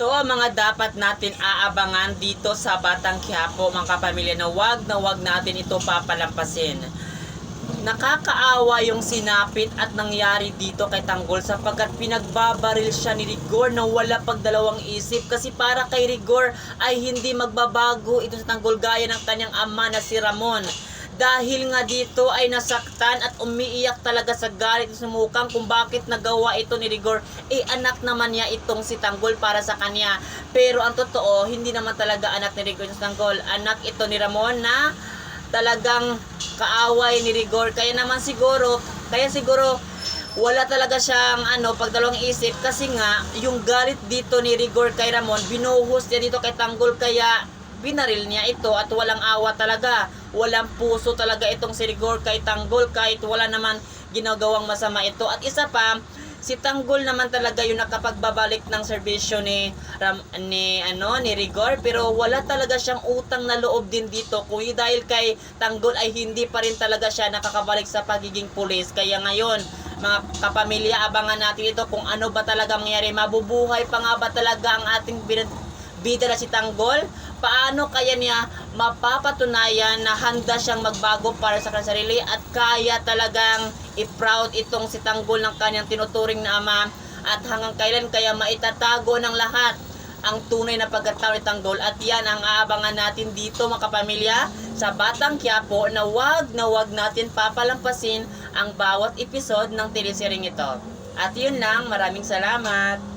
Ito ang mga dapat natin aabangan dito sa Batang Quiapo, mga kapamilya, na wag natin ito papalampasin. Nakakaawa yung sinapit at nangyari dito kay Tanggol sapagkat pinagbabaril siya ni Rigor na wala pagdalawang isip, kasi para kay Rigor ay hindi magbabago ito sa Tanggol gaya ng kanyang ama na si Ramon. Dahil nga dito ay nasaktan at umiiyak talaga sa galit at sumukang kung bakit nagawa ito ni Rigor. Anak naman niya itong si Tanggol para sa kanya. Pero ang totoo, hindi naman talaga anak ni Rigor si Tanggol. Anak ito ni Ramon na talagang kaaway ni Rigor. Kaya siguro wala talaga siyang pagdalawang isip, kasi nga yung galit dito ni Rigor kay Ramon binuhos niya dito kay Tanggol, kaya binaril niya ito at walang awa talaga. Walang puso talaga itong si Rigor kay Tanggol kahit wala naman ginagawang masama ito. At isa pa, si Tanggol naman talaga yung nakapagbabalik ng serbisyo ni Rigor, pero wala talaga siyang utang na loob din dito. Kung dahil kay Tanggol ay hindi pa rin talaga siya nakakabalik sa pagiging pulis. Kaya ngayon, mga kapamilya, abangan natin ito kung ano ba talaga mangyari. Mabubuhay pa nga ba talaga ang ating bida na si Tanggol? Paano kaya niya mapapatunayan na handa siyang magbago para sa kanyang sarili at kaya talagang i-proud itong si Tanggol ng kanyang tinuturing na ama, at hanggang kailan kaya maitatago ng lahat ang tunay na pagkatao ni Tanggol? At yan ang aabangan natin dito, mga kapamilya, sa Batang Quiapo, na wag natin papalampasin ang bawat episode ng teleseryeng ito. At yun lang, maraming salamat.